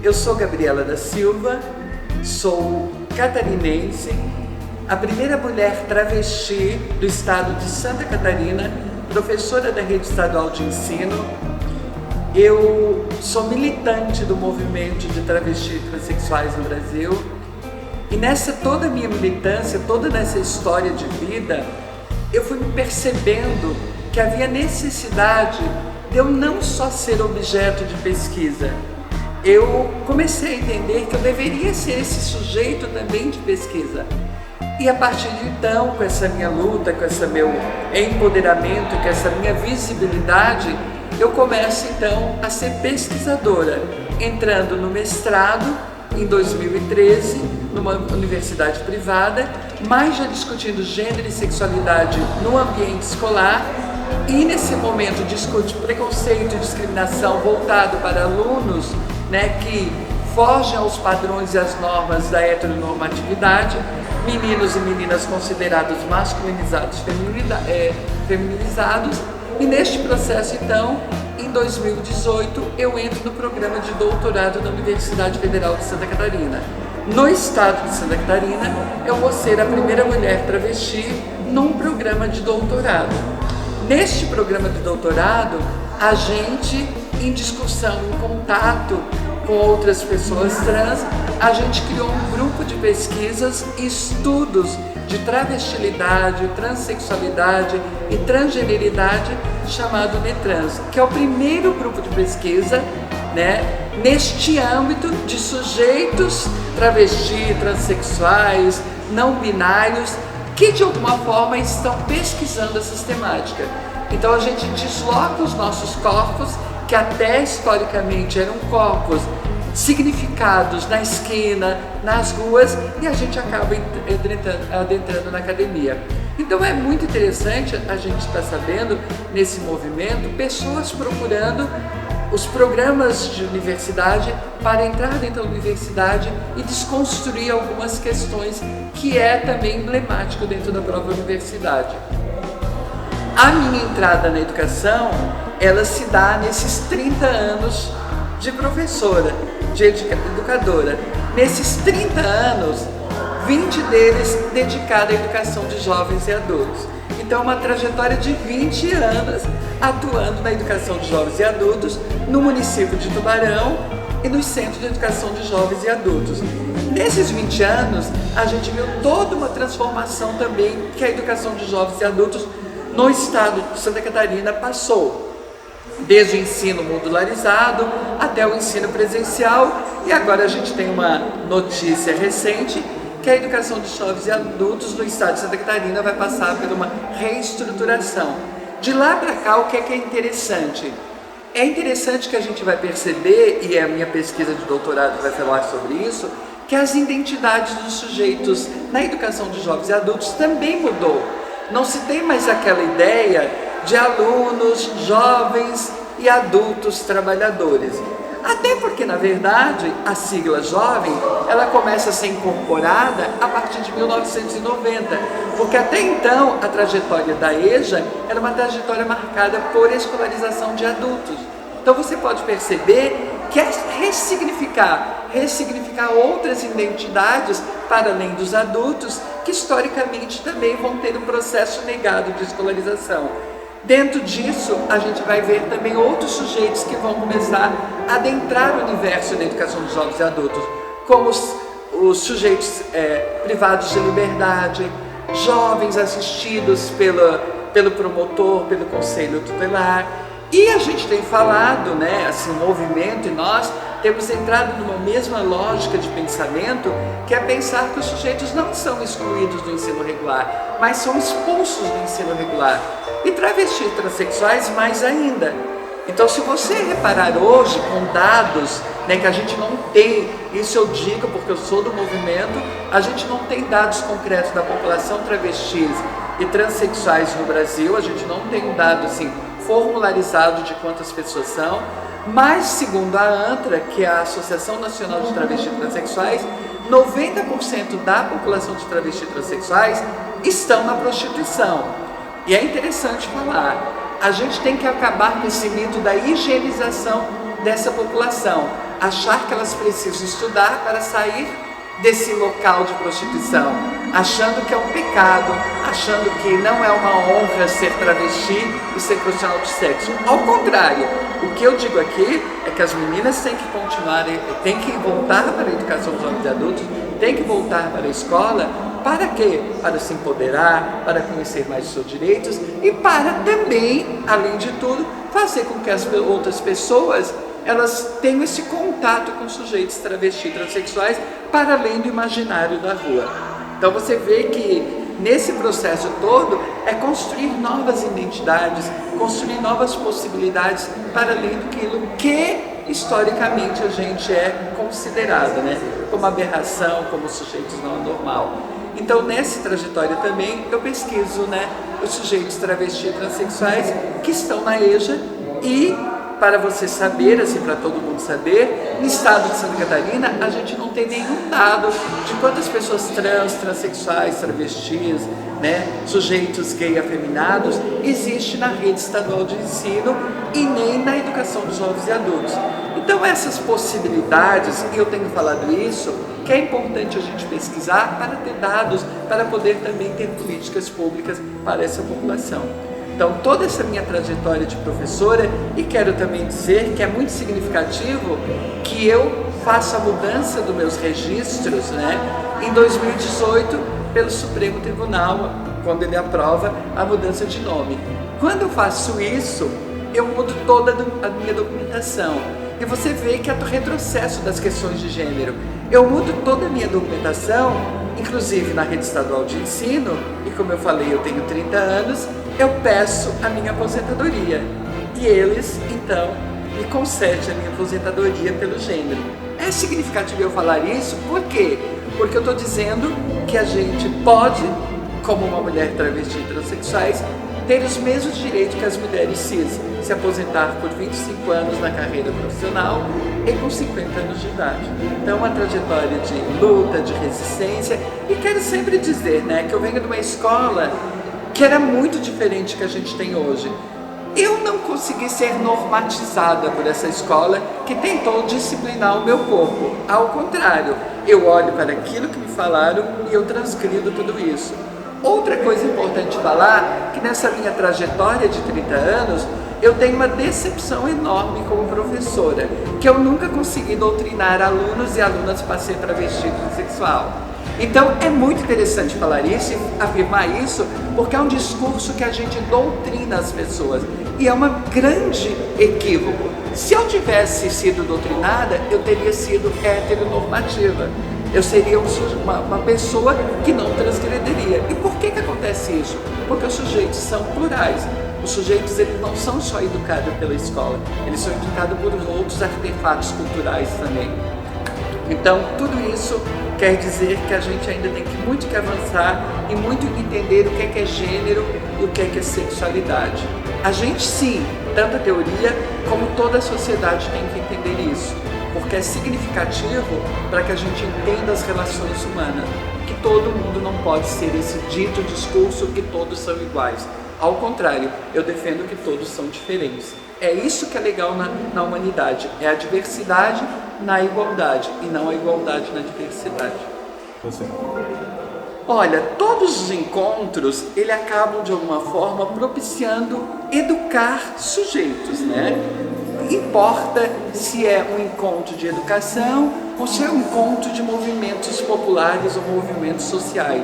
Eu sou Gabriela da Silva, sou catarinense, a primeira mulher travesti do estado de Santa Catarina, professora da rede estadual de ensino. Eu sou militante do movimento de travesti e transexuais no Brasil. E nessa toda a minha militância, toda nessa história de vida, eu fui percebendo que havia necessidade de eu não só ser objeto de pesquisa. Eu comecei a entender que eu deveria ser esse sujeito também de pesquisa. E a partir de então, com essa minha luta, com esse meu empoderamento, com essa minha visibilidade, eu começo então a ser pesquisadora, entrando no mestrado em 2013, numa universidade privada, mas já discutindo gênero e sexualidade no ambiente escolar, e nesse momento discute preconceito e discriminação voltado para alunos, que fogem aos padrões e às normas da heteronormatividade, meninos e meninas considerados masculinizados, feminizados. E neste processo, então, em 2018, eu entro no programa de doutorado da Universidade Federal de Santa Catarina. No estado de Santa Catarina, eu vou ser a primeira mulher travesti num programa de doutorado. Neste programa de doutorado, a gente, em discussão, em contato com outras pessoas trans, a gente criou um grupo de pesquisas e estudos de travestilidade, transexualidade e transgeneridade chamado NETrans, que é o primeiro grupo de pesquisa, neste âmbito de sujeitos travesti, transexuais, não binários, que de alguma forma estão pesquisando essa sistemática. Então a gente desloca os nossos corpos, que até historicamente eram corpos significados na esquina, nas ruas, e a gente acaba adentrando na academia. Então é muito interessante a gente estar sabendo, nesse movimento, pessoas procurando os programas de universidade para entrar dentro da universidade e desconstruir algumas questões que é também emblemático dentro da própria universidade. A minha entrada na educação, ela se dá nesses 30 anos de professora, de educadora. Nesses 30 anos, 20 deles dedicados à educação de jovens e adultos. Então, uma trajetória de 20 anos atuando na educação de jovens e adultos no município de Tubarão e no Centro de Educação de Jovens e Adultos. Nesses 20 anos, a gente viu toda uma transformação também que a educação de jovens e adultos no estado de Santa Catarina passou. Desde o ensino modularizado até o ensino presencial, e agora a gente tem uma notícia recente que a educação de jovens e adultos no estado de Santa Catarina vai passar por uma reestruturação. De lá para cá, o que é interessante? É interessante que a gente vai perceber, e a minha pesquisa de doutorado vai falar sobre isso, que as identidades dos sujeitos na educação de jovens e adultos também mudou. Não se tem mais aquela ideia de alunos, jovens e adultos trabalhadores. Até porque, na verdade, a sigla jovem, ela começa a ser incorporada a partir de 1990, porque até então a trajetória da EJA era uma trajetória marcada por escolarização de adultos. Então você pode perceber que é ressignificar outras identidades para além dos adultos, que historicamente também vão ter um processo negado de escolarização. Dentro disso, a gente vai ver também outros sujeitos que vão começar a adentrar o universo da educação de jovens e adultos, como os sujeitos privados de liberdade, jovens assistidos pelo promotor, pelo conselho tutelar. E a gente tem falado, o movimento, e nós temos entrado numa mesma lógica de pensamento, que é pensar que os sujeitos não são excluídos do ensino regular, mas são expulsos do ensino regular. E travestis e transexuais mais ainda. Então, se você reparar hoje com dados, que a gente não tem, isso eu digo porque eu sou do movimento, a gente não tem dados concretos da população travestis e transexuais no Brasil, a gente não tem um dado assim formularizado de quantas pessoas são, mas segundo a ANTRA, que é a Associação Nacional de Travestis e Transexuais, 90% da população de travestis e transexuais estão na prostituição. E é interessante falar, a gente tem que acabar com esse mito da higienização dessa população. achar que elas precisam estudar para sair desse local de prostituição, achando que é um pecado, achando que não é uma honra ser travesti e ser profissional de sexo. Ao contrário, o que eu digo aqui é que as meninas têm que continuar, têm que voltar para a educação dos jovens e adultos, têm que voltar para a escola. Para quê? Para se empoderar, para conhecer mais os seus direitos e para também, além de tudo, fazer com que as outras pessoas elas tenham esse contato com sujeitos travestis, transexuais, para além do imaginário da rua. Então você vê que nesse processo todo é construir novas identidades, construir novas possibilidades para além daquilo que historicamente a gente é considerado, né? Como aberração, como sujeitos não anormal. Então nessa trajetória também eu pesquiso, né, os sujeitos travestis e transexuais que estão na EJA e para você saber, assim, para todo mundo saber, no estado de Santa Catarina a gente não tem nenhum dado de quantas pessoas trans, transexuais, travestis, né, sujeitos gay afeminados existe na rede estadual de ensino e nem na educação dos jovens e adultos. Então essas possibilidades, e eu tenho falado isso, que é importante a gente pesquisar para ter dados, para poder também ter políticas públicas para essa população. Então, toda essa minha trajetória de professora, e quero também dizer que é muito significativo que eu faço a mudança dos meus registros, né, em 2018, pelo Supremo Tribunal, quando ele aprova a mudança de nome. Quando eu faço isso, eu mudo toda a minha documentação. E você vê que é o retrocesso das questões de gênero. Eu mudo toda a minha documentação, inclusive na rede estadual de ensino, e como eu falei, eu tenho 30 anos, eu peço a minha aposentadoria. E eles, então, me concedem a minha aposentadoria pelo gênero. É significativo eu falar isso, por quê? Porque eu estou dizendo que a gente pode, como uma mulher travesti e transexuais, ter os mesmos direitos que as mulheres cis, se aposentar por 25 anos na carreira profissional e com 50 anos de idade. Então, uma trajetória de luta, de resistência, e quero sempre dizer, né, que eu venho de uma escola que era muito diferente do que a gente tem hoje. Eu não consegui ser normatizada por essa escola que tentou disciplinar o meu corpo. Ao contrário, eu olho para aquilo que me falaram e eu transcrevo tudo isso. Outra coisa importante falar, que nessa minha trajetória de 30 anos, eu tenho uma decepção enorme como professora, que eu nunca consegui doutrinar alunos e alunas para ser travesti e transexual. Então é muito interessante falar isso e afirmar isso, porque é um discurso que a gente doutrina as pessoas e é um grande equívoco. Se eu tivesse sido doutrinada, eu teria sido heteronormativa. Eu seria uma pessoa que não transgrediria. E por que acontece isso? Porque os sujeitos são plurais. Os sujeitos eles não são só educados pela escola, eles são educados por outros artefatos culturais também. Então, tudo isso quer dizer que a gente ainda tem muito que avançar e muito entender o que é gênero e o que é sexualidade. A gente sim, tanto a teoria como toda a sociedade tem que entender isso, porque é significativo para que a gente entenda as relações humanas, que todo mundo não pode ser esse dito discurso que todos são iguais. Ao contrário, eu defendo que todos são diferentes. É isso que é legal na humanidade, é a diversidade na igualdade e não a igualdade na diversidade. Você. Olha, todos os encontros, ele acabam de alguma forma propiciando educar sujeitos, né? Importa se é um encontro de educação ou se é um encontro de movimentos populares ou movimentos sociais.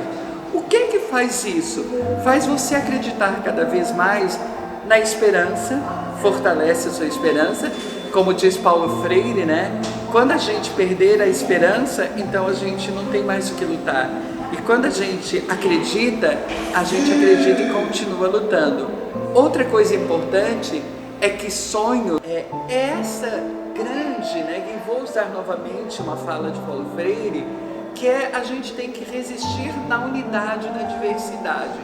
O que faz isso? Faz você acreditar cada vez mais na esperança, fortalece a sua esperança, como diz Paulo Freire, né? Quando a gente perder a esperança, então a gente não tem mais o que lutar. E quando a gente acredita e continua lutando. Outra coisa importante é que sonho é essa grande, né? E vou usar novamente uma fala de Paulo Freire, que é a gente tem que resistir na unidade, na diversidade.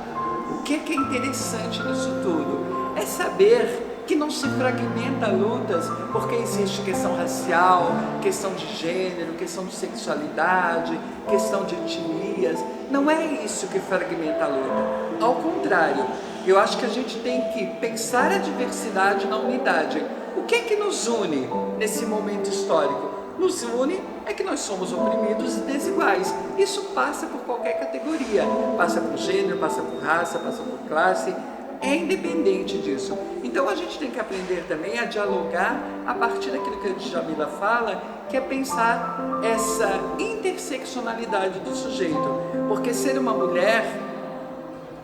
O que é interessante nisso tudo? É saber que não se fragmenta lutas porque existe questão racial, questão de gênero, questão de sexualidade, questão de etnias. Não é isso que fragmenta a luta. Ao contrário, eu acho que a gente tem que pensar a diversidade na unidade. O que nos une nesse momento histórico? nos une é que nós somos oprimidos e desiguais. Isso passa por qualquer categoria, passa por gênero, passa por raça, passa por classe, é independente disso. Então a gente tem que aprender também a dialogar a partir daquilo que a Djamila fala, que é pensar essa interseccionalidade do sujeito, porque ser uma mulher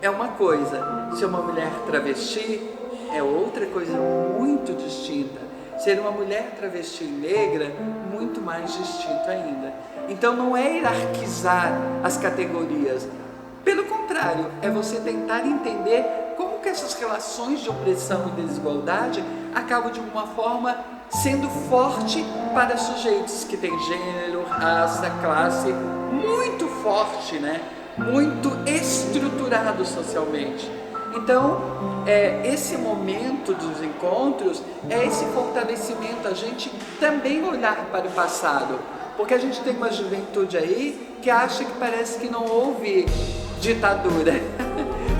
é uma coisa, ser uma mulher travesti é outra coisa muito distinta. Ser uma mulher travesti negra, muito mais distinto ainda. Então não é hierarquizar as categorias. Pelo contrário, é você tentar entender como que essas relações de opressão e desigualdade acabam de alguma forma sendo forte para sujeitos que têm gênero, raça, classe, muito forte, né? Muito estruturado socialmente. Então, esse momento dos encontros é esse fortalecimento, a gente também olhar para o passado, porque a gente tem uma juventude aí que acha que parece que não houve ditadura,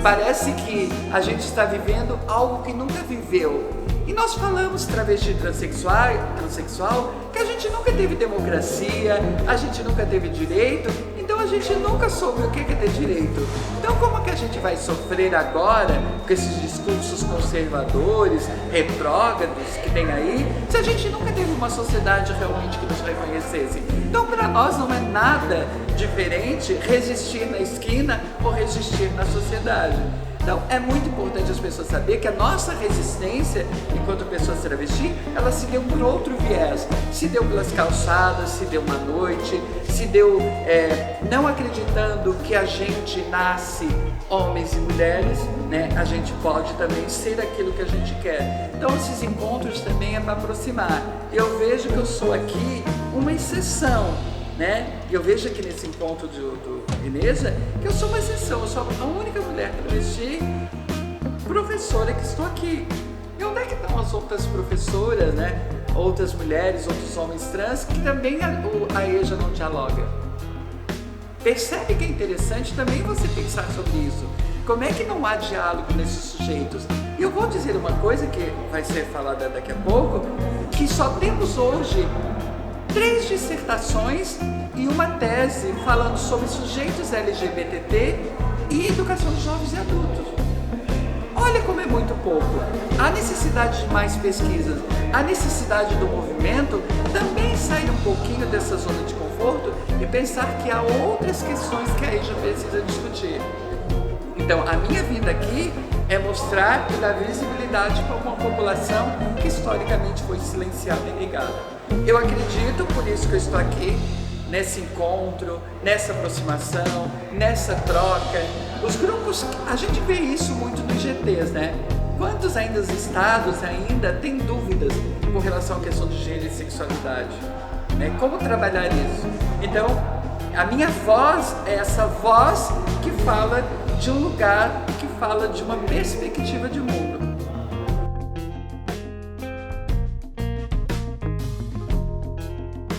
parece que a gente está vivendo algo que nunca viveu. E nós falamos travesti transexual, que a gente nunca teve democracia, a gente nunca teve direito, então a gente nunca soube o que é ter direito. Então como que a gente vai sofrer agora com esses discursos conservadores, retrógrados que tem aí, se a gente nunca teve uma sociedade realmente que nos reconhecesse? Então para nós não é nada diferente resistir na esquina ou resistir na sociedade. Então é muito importante as pessoas saberem que a nossa resistência enquanto pessoas travesti, ela se deu por outro viés, se deu pelas calçadas, se deu uma noite, se deu não acreditando que a gente nasce homens e mulheres, né? A gente pode também ser aquilo que a gente quer. Então esses encontros também é para aproximar. Eu vejo que eu sou aqui uma exceção, né? E eu vejo aqui nesse encontro do Veneza que eu sou uma exceção, eu sou a única mulher travesti professora que estou aqui. E onde é que estão as outras professoras, né? Outras mulheres, outros homens trans que também a EJA não dialoga? Percebe que é interessante também você pensar sobre isso. Como é que não há diálogo nesses sujeitos? E eu vou dizer uma coisa que vai ser falada daqui a pouco, que só temos hoje 3 dissertações e uma tese falando sobre sujeitos LGBT e educação de jovens e adultos. Olha como é muito pouco. Há necessidade de mais pesquisas, a necessidade do movimento também sair um pouquinho dessa zona de conforto e pensar que há outras questões que a EJA precisa discutir. Então, a minha vinda aqui é mostrar e dar visibilidade para uma população que historicamente foi silenciada e negada. Eu acredito, por isso que eu estou aqui, nesse encontro, nessa aproximação, nessa troca. Os grupos, a gente vê isso muito nos GTs, né? Quantos ainda os estados ainda têm dúvidas com relação à questão de gênero e sexualidade? Né? Como trabalhar isso? Então, a minha voz é essa voz que fala de um lugar, que fala de uma perspectiva de mundo.